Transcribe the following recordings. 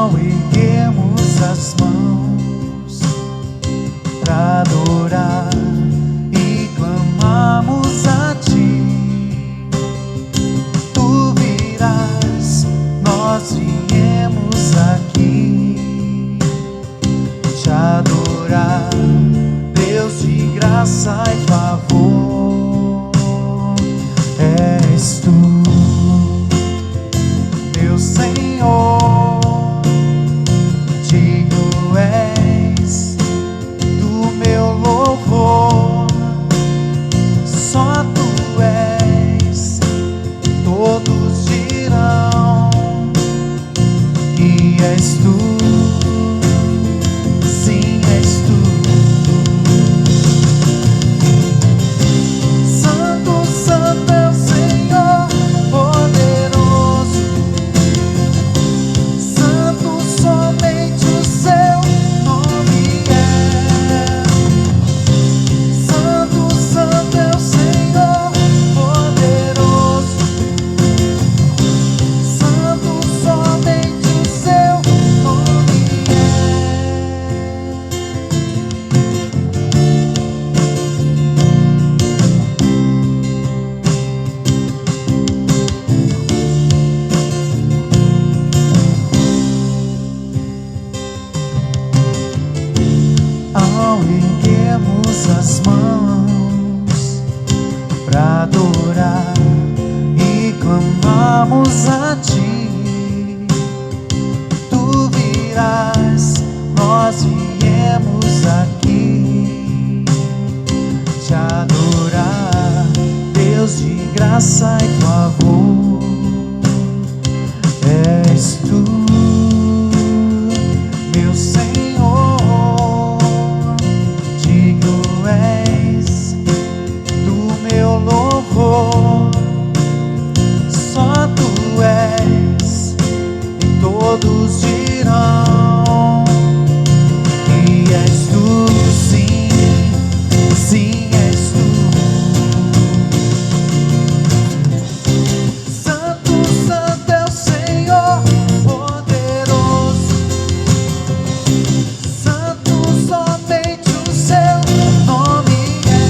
Ao erguermos as mãos pra adorar e clamamos a Ti, Tu virás, nós viemos aqui te adorar, Deus de graça e favor. És Tu, meu Senhor, digno és do meu louvor. Só Tu és, todos dirão que és Tu. Sim, és Tu. Santo, Santo é o Senhor poderoso. Santo, somente o Seu nome é. Santo, Santo é o Senhor poderoso. Santo, somente o Seu nome Ao erguermos as mãos pra adorar e clamamos a Ti, Tu virás, nós viemos aqui te adorar, Deus de graça e favor. És Tu, meu Senhor, digno és do meu louvor. Só Tu és, e todos dirão que és Tu. Sim, sim, és Tu. Santo, Santo é o Senhor poderoso. Santo, somente o Seu nome é.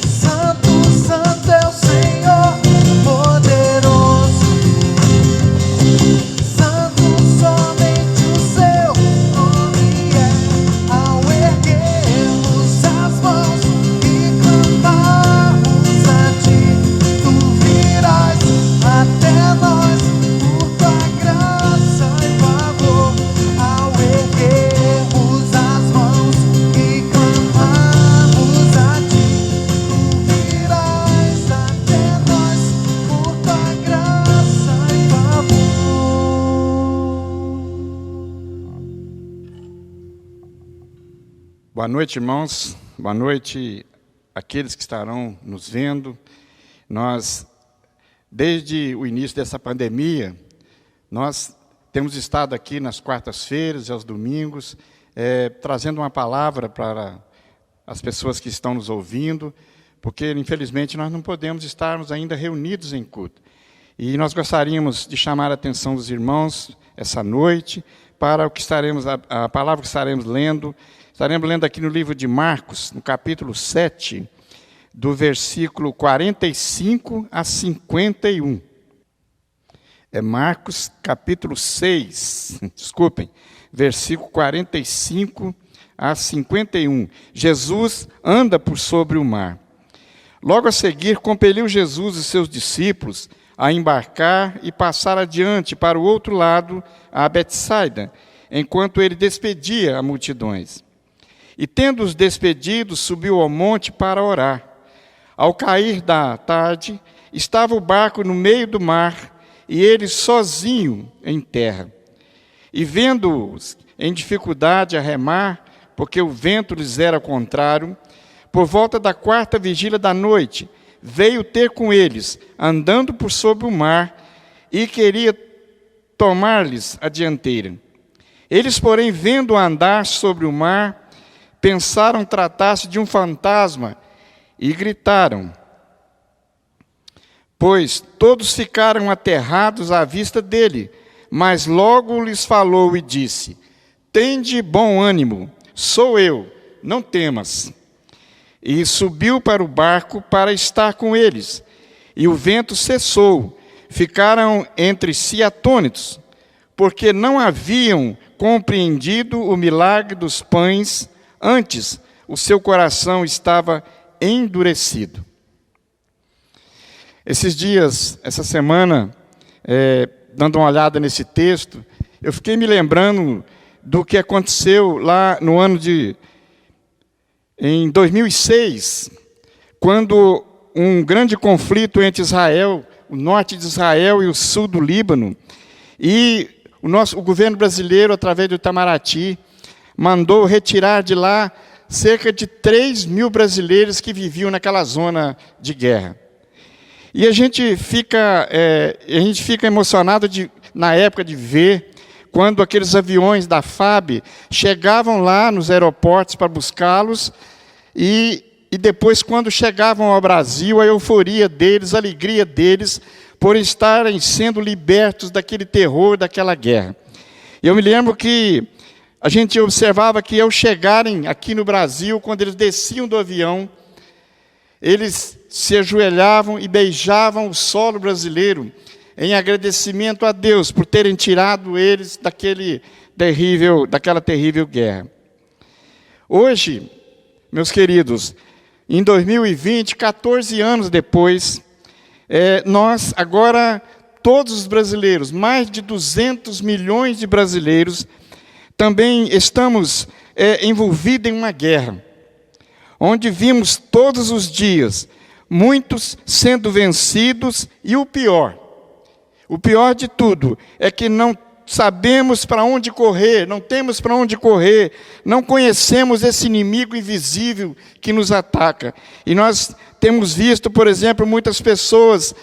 Santo, Santo é o Senhor poderoso. Santo, somente o Seu nome é. Ao erguermos as mãos e clamarmos a Ti, Tu virás até nós por Tua graça e favor. Ao erguermos as mãos e clamarmos a Ti, Tu virás até nós por Tua graça e favor. Boa noite, irmãos. Boa noite àqueles que estarão nos vendo. Nós, desde o início dessa pandemia, nós temos estado aqui nas quartas-feiras e aos domingos, trazendo uma palavra para as pessoas que estão nos ouvindo, porque, infelizmente, nós não podemos estarmos ainda reunidos em culto. E nós gostaríamos de chamar a atenção dos irmãos essa noite para o que estaremos, a palavra que estaremos lendo. Estaremos lendo aqui no livro de Marcos, no capítulo 7, do versículo 45 a 51. É Marcos, capítulo 6, desculpem, versículo 45 a 51. Jesus anda por sobre o mar. Logo a seguir, compeliu Jesus e seus discípulos a embarcar e passar adiante para o outro lado, a Betsaida, enquanto ele despedia a multidões. E tendo-os despedido, subiu ao monte para orar. Ao cair da tarde, estava o barco no meio do mar, e ele sozinho em terra. E vendo-os em dificuldade a remar, porque o vento lhes era contrário, por volta da 4ª vigília da noite, veio ter com eles, andando por sobre o mar, e queria tomar-lhes a dianteira. Eles, porém, vendo-o andar sobre o mar, pensaram tratar-se de um fantasma e gritaram, pois todos ficaram aterrados à vista dele. mas logo lhes falou e disse: tende bom ânimo, sou eu, não temas. E subiu para o barco para estar com eles. E o vento cessou. Ficaram entre si atônitos, porque não haviam compreendido o milagre dos pães, antes o seu coração estava endurecido. Esses dias, essa semana, dando uma olhada nesse texto, eu fiquei me lembrando do que aconteceu lá no ano em 2006, quando um grande conflito entre Israel, o norte de Israel e o sul do Líbano, e o governo brasileiro, através do Itamaraty, mandou retirar de lá cerca de 3.000 brasileiros que viviam naquela zona de guerra. E a gente fica emocionado na época de ver quando aqueles aviões da FAB chegavam lá nos aeroportos para buscá-los, e depois, quando chegavam ao Brasil, a euforia deles, a alegria deles, por estarem sendo libertos daquele terror, daquela guerra. Eu me lembro que a gente observava que, ao chegarem aqui no Brasil, quando eles desciam do avião, eles se ajoelhavam e beijavam o solo brasileiro, em agradecimento a Deus por terem tirado eles daquela terrível guerra. Hoje, meus queridos, em 2020, 14 anos depois, nós agora, todos os brasileiros, mais de 200 milhões de brasileiros, também estamos envolvidos em uma guerra, onde vimos todos os dias muitos sendo vencidos, e o pior de tudo é que não sabemos para onde correr, não temos para onde correr, não conhecemos esse inimigo invisível que nos ataca. E nós temos visto, por exemplo, muitas pessoas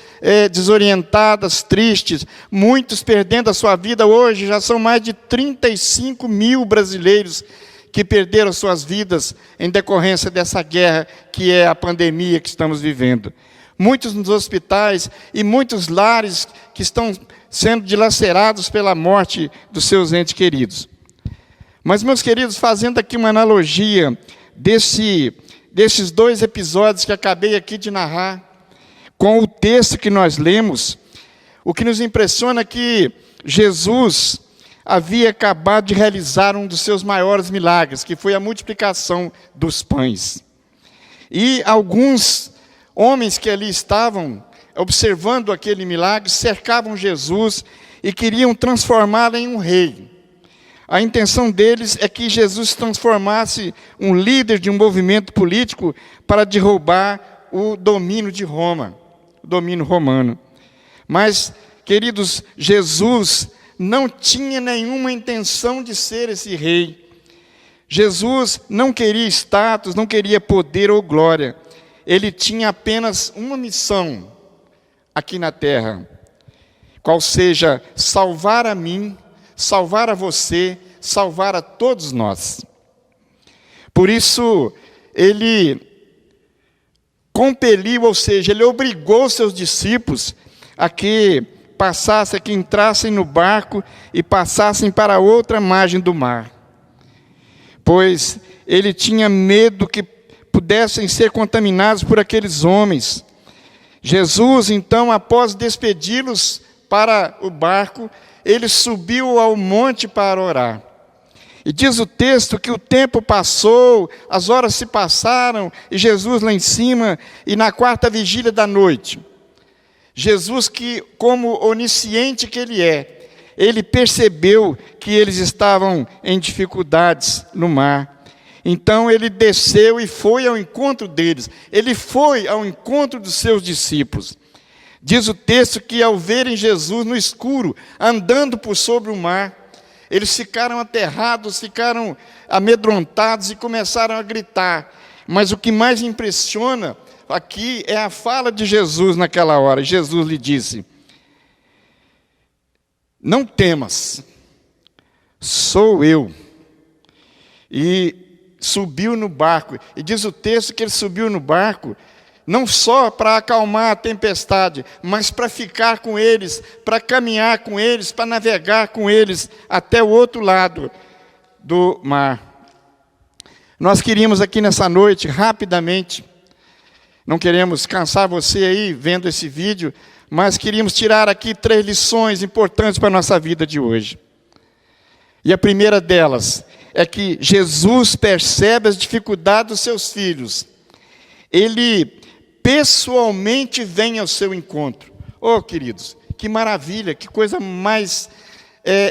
desorientadas, tristes, muitos perdendo a sua vida. Hoje já são mais de 35 mil brasileiros que perderam suas vidas em decorrência dessa guerra que é a pandemia que estamos vivendo. Muitos nos hospitais e muitos lares que estão sendo dilacerados pela morte dos seus entes queridos. Mas, meus queridos, fazendo aqui uma analogia desses dois episódios que acabei aqui de narrar, com o texto que nós lemos, o que nos impressiona é que Jesus havia acabado de realizar um dos seus maiores milagres, que foi a multiplicação dos pães. E alguns homens que ali estavam observando aquele milagre cercavam Jesus e queriam transformá-lo em um rei. A intenção deles é que Jesus transformasse um líder de um movimento político para derrubar o domínio de Roma, o domínio romano. Mas, queridos, Jesus não tinha nenhuma intenção de ser esse rei. Jesus não queria status, não queria poder ou glória. Ele tinha apenas uma missão aqui na terra, qual seja salvar a mim, salvar a você, salvar a todos nós. Por isso, ele compeliu, ou seja, ele obrigou seus discípulos a que entrassem no barco e passassem para outra margem do mar, pois ele tinha medo que pudessem ser contaminados por aqueles homens. Jesus, então, após despedi-los para o barco, ele subiu ao monte para orar. E diz o texto que o tempo passou, as horas se passaram, e Jesus lá em cima, e na quarta vigília da noite, Jesus, que como onisciente que ele é, ele percebeu que eles estavam em dificuldades no mar. Então ele desceu e foi ao encontro deles. Ele foi ao encontro dos seus discípulos. Diz o texto que, ao verem Jesus no escuro, andando por sobre o mar, eles ficaram aterrados, ficaram amedrontados e começaram a gritar. Mas o que mais impressiona aqui é a fala de Jesus naquela hora. Jesus lhe disse: não temas, sou eu. E subiu no barco. E diz o texto que ele subiu no barco, não só para acalmar a tempestade, mas para ficar com eles, para caminhar com eles, para navegar com eles até o outro lado do mar. Nós queríamos aqui nessa noite, rapidamente, não queremos cansar você aí vendo esse vídeo, mas queríamos tirar aqui 3 lições importantes para a nossa vida de hoje. E a primeira delas é que Jesus percebe as dificuldades dos seus filhos. Ele pessoalmente vem ao seu encontro. Oh, queridos, que maravilha, que coisa mais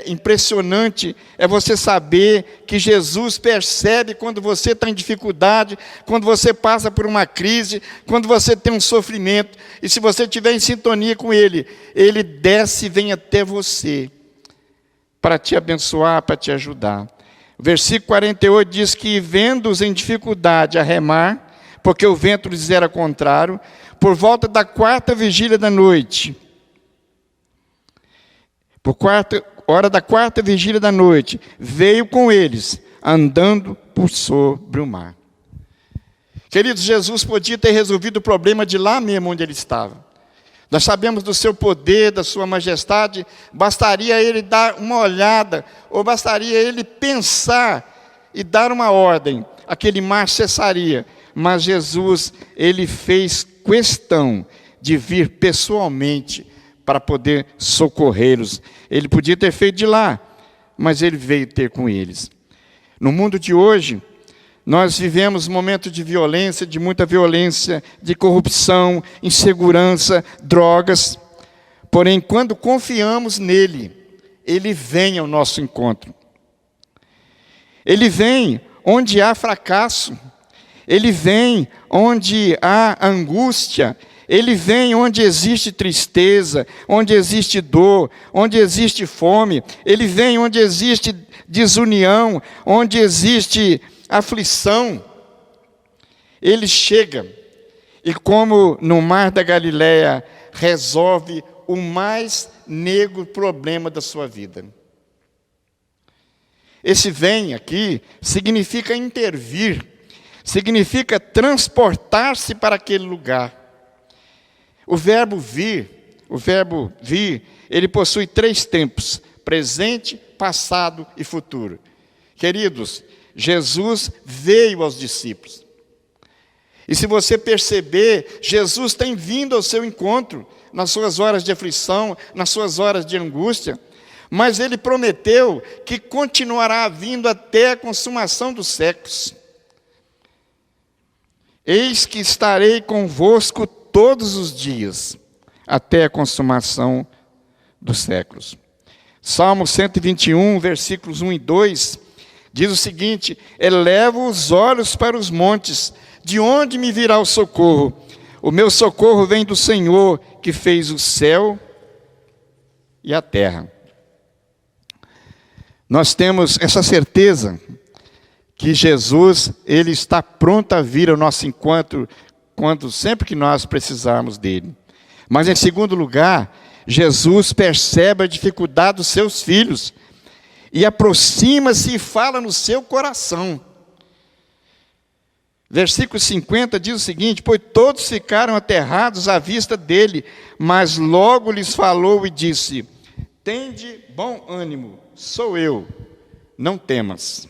impressionante é você saber que Jesus percebe quando você está em dificuldade, quando você passa por uma crise, quando você tem um sofrimento, e se você estiver em sintonia com Ele, Ele desce e vem até você, para te abençoar, para te ajudar. O versículo 48 diz que, vendo-os em dificuldade a remar, porque o vento lhes era contrário, por volta da 4ª vigília da noite, hora da 4ª vigília da noite, veio com eles, andando por sobre o mar. Queridos, Jesus podia ter resolvido o problema de lá mesmo onde ele estava. Nós sabemos do seu poder, da sua majestade, bastaria ele dar uma olhada, ou bastaria ele pensar e dar uma ordem, aquele mar cessaria. Mas Jesus, ele fez questão de vir pessoalmente para poder socorrê-los. Ele podia ter feito de lá, mas ele veio ter com eles. No mundo de hoje, nós vivemos momentos de violência, de muita violência, de corrupção, insegurança, drogas. Porém, quando confiamos nele, ele vem ao nosso encontro. Ele vem onde há fracasso. Ele vem onde há angústia. Ele vem onde existe tristeza, onde existe dor, onde existe fome. Ele vem onde existe desunião, onde existe aflição. Ele chega e, como no mar da Galileia, resolve o mais negro problema da sua vida. Esse vem aqui significa intervir, significa transportar-se para aquele lugar. O verbo vir, ele possui 3 tempos: presente, passado e futuro. Queridos, Jesus veio aos discípulos. E se você perceber, Jesus tem vindo ao seu encontro, nas suas horas de aflição, nas suas horas de angústia, mas ele prometeu que continuará vindo até a consumação dos séculos. Eis que estarei convosco todos os dias, até a consumação dos séculos. Salmo 121, versículos 1 e 2, diz o seguinte: elevo os olhos para os montes, de onde me virá o socorro? O meu socorro vem do Senhor, que fez o céu e a terra. Nós temos essa certeza que Jesus, ele está pronto a vir ao nosso encontro sempre que nós precisarmos dele. Mas em segundo lugar, Jesus percebe a dificuldade dos seus filhos e aproxima-se e fala no seu coração. Versículo 50 diz o seguinte: pois todos ficaram aterrados à vista dele, mas logo lhes falou e disse: tende bom ânimo, sou eu, não temas.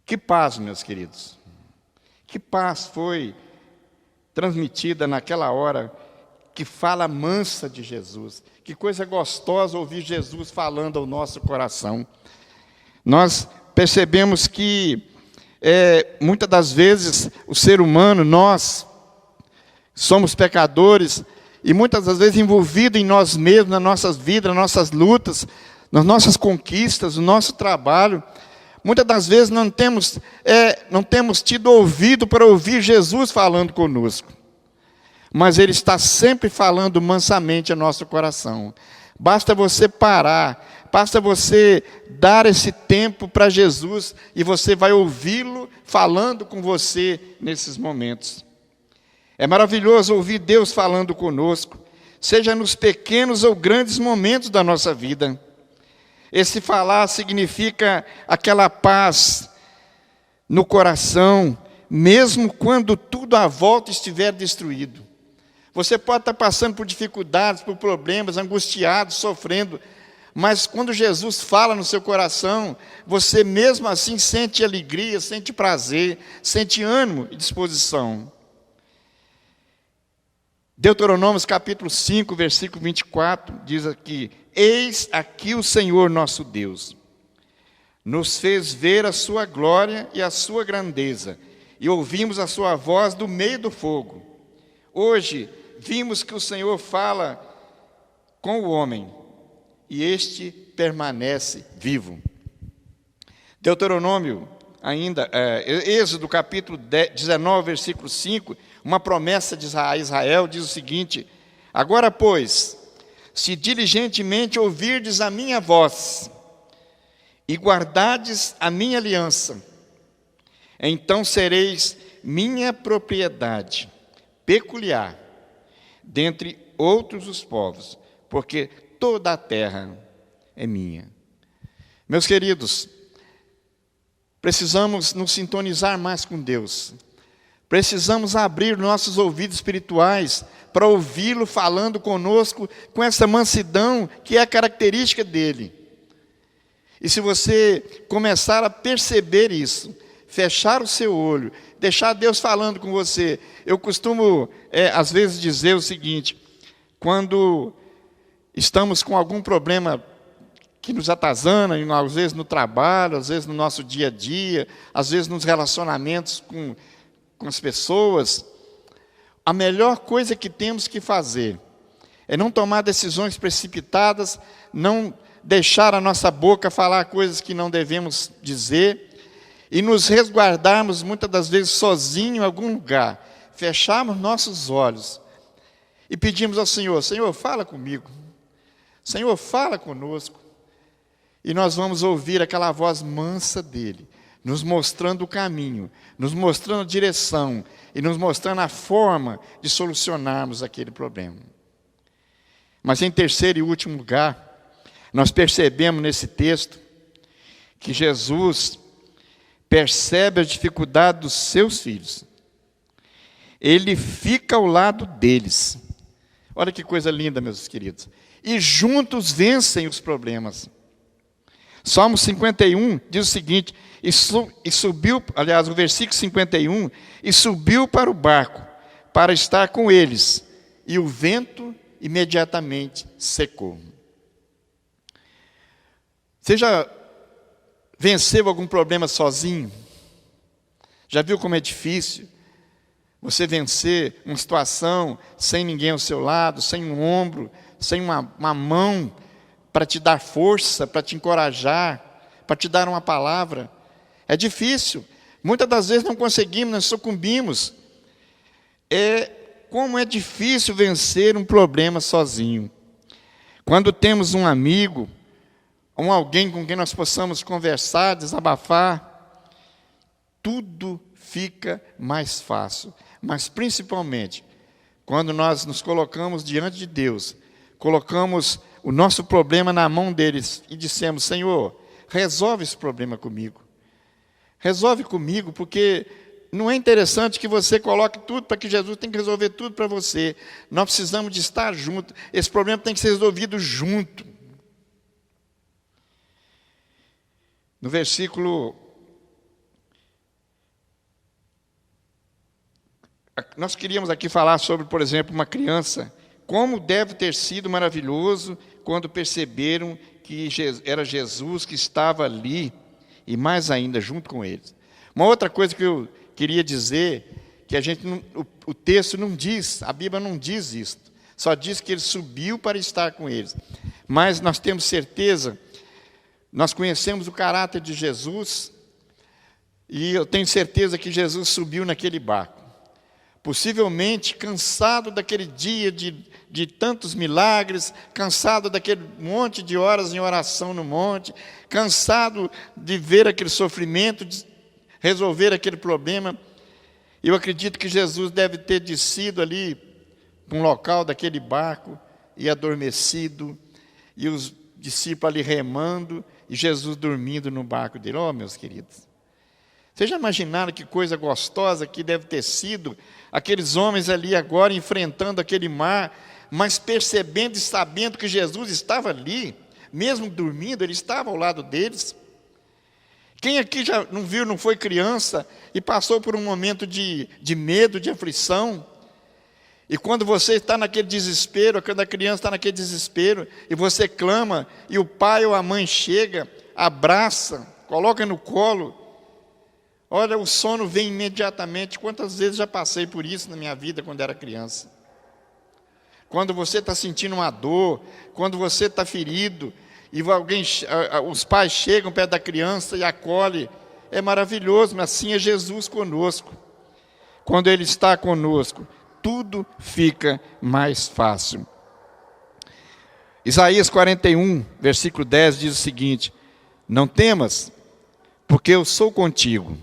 Que paz, meus queridos, que paz foi transmitida naquela hora, que fala mansa de Jesus. Que coisa gostosa ouvir Jesus falando ao nosso coração. Nós percebemos que muitas das vezes o ser humano, nós somos pecadores, e muitas das vezes envolvidos em nós mesmos, nas nossas vidas, nas nossas lutas, nas nossas conquistas, no nosso trabalho. Muitas das vezes não temos tido ouvido para ouvir Jesus falando conosco. Mas Ele está sempre falando mansamente ao nosso coração. Basta você parar, basta você dar esse tempo para Jesus, e você vai ouvi-lo falando com você nesses momentos. É maravilhoso ouvir Deus falando conosco, seja nos pequenos ou grandes momentos da nossa vida. Esse falar significa aquela paz no coração, mesmo quando tudo à volta estiver destruído. Você pode estar passando por dificuldades, por problemas, angustiado, sofrendo, mas quando Jesus fala no seu coração, você mesmo assim sente alegria, sente prazer, sente ânimo e disposição. Deuteronômio capítulo 5, versículo 24, diz aqui: eis aqui o Senhor nosso Deus, nos fez ver a sua glória e a sua grandeza, e ouvimos a sua voz do meio do fogo. Hoje vimos que o Senhor fala com o homem, e este permanece vivo. Deuteronômio, Êxodo capítulo 19, versículo 5, uma promessa de Israel diz o seguinte: agora, pois, se diligentemente ouvirdes a minha voz, e guardardes a minha aliança, então sereis minha propriedade peculiar, dentre outros os povos, porque toda a terra é minha. Meus queridos, precisamos nos sintonizar mais com Deus. Precisamos abrir nossos ouvidos espirituais para ouvi-lo falando conosco com essa mansidão que é a característica dele. E se você começar a perceber isso, fechar o seu olho, deixar Deus falando com você. Eu costumo, às vezes, dizer o seguinte: quando estamos com algum problema que nos atazana, às vezes no trabalho, às vezes no nosso dia a dia, às vezes nos relacionamentos com as pessoas, a melhor coisa que temos que fazer é não tomar decisões precipitadas, não deixar a nossa boca falar coisas que não devemos dizer, e nos resguardarmos muitas das vezes sozinhos em algum lugar, fecharmos nossos olhos e pedimos ao Senhor: Senhor, fala comigo, Senhor, fala conosco. E nós vamos ouvir aquela voz mansa dele, nos mostrando o caminho, nos mostrando a direção e nos mostrando a forma de solucionarmos aquele problema. Mas em terceiro e último lugar, nós percebemos nesse texto que Jesus percebe a dificuldade dos seus filhos. Ele fica ao lado deles. Olha que coisa linda, meus queridos. E juntos vencem os problemas. Salmo 51 diz o seguinte: e subiu, aliás, o versículo 51, e subiu para o barco, para estar com eles, e o vento imediatamente secou. Você já venceu algum problema sozinho? Já viu como é difícil você vencer uma situação sem ninguém ao seu lado, sem um ombro, sem uma mão para te dar força, para te encorajar, para te dar uma palavra? É difícil. Muitas das vezes não conseguimos, nós sucumbimos. Como é difícil vencer um problema sozinho. Quando temos um amigo, ou alguém com quem nós possamos conversar, desabafar, tudo fica mais fácil. Mas principalmente, quando nós nos colocamos diante de Deus, colocamos o nosso problema na mão deles e dissemos: Senhor, resolve esse problema comigo. Resolve comigo, porque não é interessante que você coloque tudo para que Jesus tenha que resolver tudo para você. Nós precisamos de estar juntos. Esse problema tem que ser resolvido junto. No versículo, nós queríamos aqui falar sobre, por exemplo, uma criança. Como deve ter sido maravilhoso quando perceberam que era Jesus que estava ali, e mais ainda, junto com eles. Uma outra coisa que eu queria dizer, que o texto não diz, a Bíblia não diz isso, só diz que ele subiu para estar com eles. Mas nós temos certeza, nós conhecemos o caráter de Jesus, e eu tenho certeza que Jesus subiu naquele barco. Possivelmente cansado daquele dia de tantos milagres, cansado daquele monte de horas em oração no monte, cansado de ver aquele sofrimento, de resolver aquele problema. Eu acredito que Jesus deve ter descido ali para um local daquele barco e adormecido, e os discípulos ali remando, e Jesus dormindo no barco dele. Oh, meus queridos, Vocês já imaginaram que coisa gostosa que deve ter sido aqueles homens ali agora enfrentando aquele mar, mas percebendo e sabendo que Jesus estava ali, mesmo dormindo, ele estava ao lado deles? Quem aqui já não viu, não foi criança e passou por um momento de medo, de aflição? E quando você está naquele desespero, quando a criança está naquele desespero, e você clama, e o pai ou a mãe chega, abraça, coloca no colo, olha, o sono vem imediatamente. Quantas vezes já passei por isso na minha vida quando era criança? Quando você está sentindo uma dor, quando você está ferido, e os pais chegam perto da criança e acolhem, é maravilhoso, mas assim é Jesus conosco. Quando Ele está conosco, tudo fica mais fácil. Isaías 41, versículo 10 diz o seguinte: não temas, porque eu sou contigo.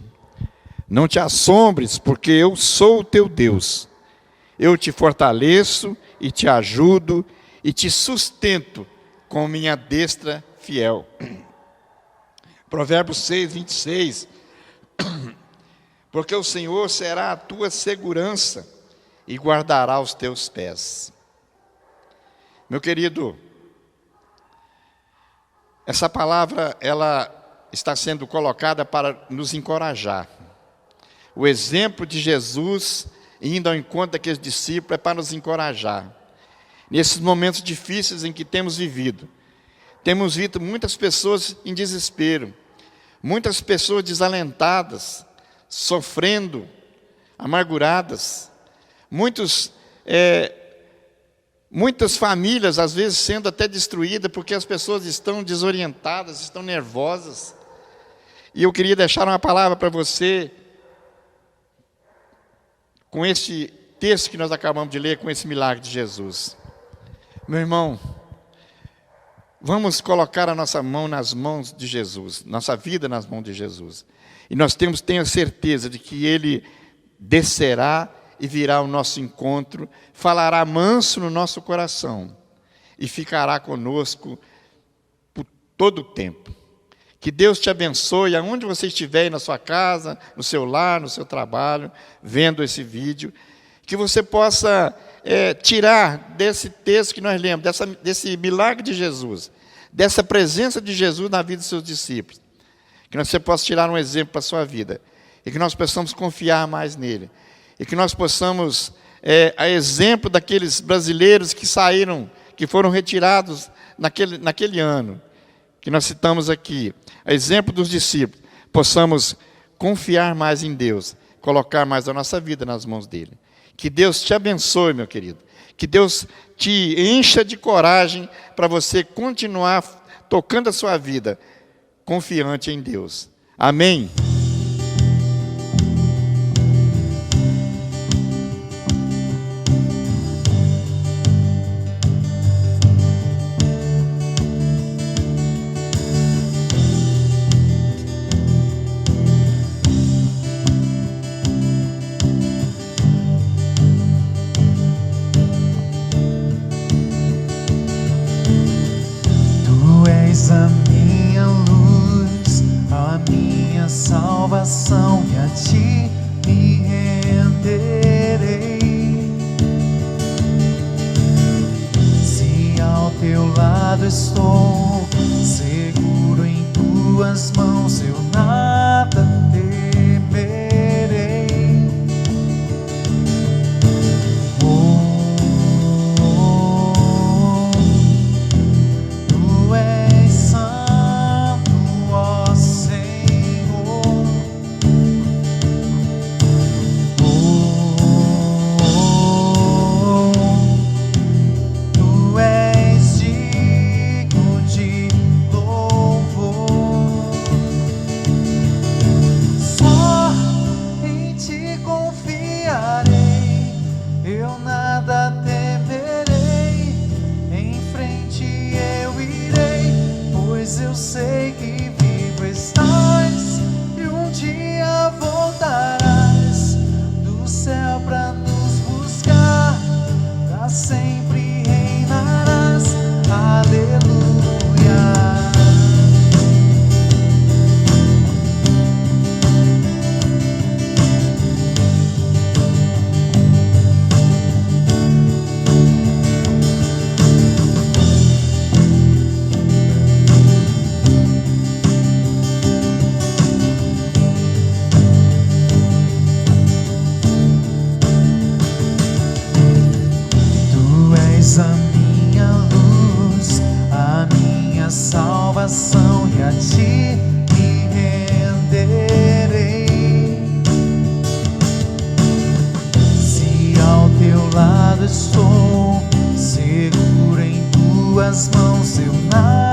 Não te assombres, porque eu sou o teu Deus. Eu te fortaleço e te ajudo e te sustento com minha destra fiel. Provérbios 6, 26. Porque o Senhor será a tua segurança e guardará os teus pés. Meu querido, essa palavra, ela está sendo colocada para nos encorajar. O exemplo de Jesus, indo ao encontro daqueles discípulos, é para nos encorajar. Nesses momentos difíceis em que temos vivido muitas pessoas em desespero, muitas pessoas desalentadas, sofrendo, amarguradas, muitas famílias às vezes sendo até destruídas porque as pessoas estão desorientadas, estão nervosas. E eu queria deixar uma palavra para você, com esse texto que nós acabamos de ler, com esse milagre de Jesus. Meu irmão, vamos colocar a nossa mão nas mãos de Jesus, nossa vida nas mãos de Jesus. E nós tenho certeza de que Ele descerá e virá ao nosso encontro, falará manso no nosso coração e ficará conosco por todo o tempo. Que Deus te abençoe, aonde você estiver, aí na sua casa, no seu lar, no seu trabalho, vendo esse vídeo, que você possa tirar desse texto que nós lemos, desse milagre de Jesus, dessa presença de Jesus na vida dos seus discípulos, que você possa tirar um exemplo para a sua vida, e que nós possamos confiar mais nele, e que nós possamos, a exemplo daqueles brasileiros que saíram, que foram retirados naquele ano, que nós citamos aqui, a exemplo dos discípulos, possamos confiar mais em Deus, colocar mais a nossa vida nas mãos dele. Que Deus te abençoe, meu querido. Que Deus te encha de coragem para você continuar tocando a sua vida, confiante em Deus. Amém? A minha luz, a minha salvação, e a ti me renderei. Se ao teu lado estou, seguro em tuas mãos, eu nada temerei. Tu és santo, ó Senhor. Tu és digno de louvor. Só em ti confiarei, eu nada temerei. Em frente eu irei, pois eu sei que vivo estás e um dia voltarás do céu pra nos buscar, pra sempre reinarás. Aleluia. minha salvação e a ti me renderei. Se ao teu lado estou, seguro em tuas mãos eu nascerei.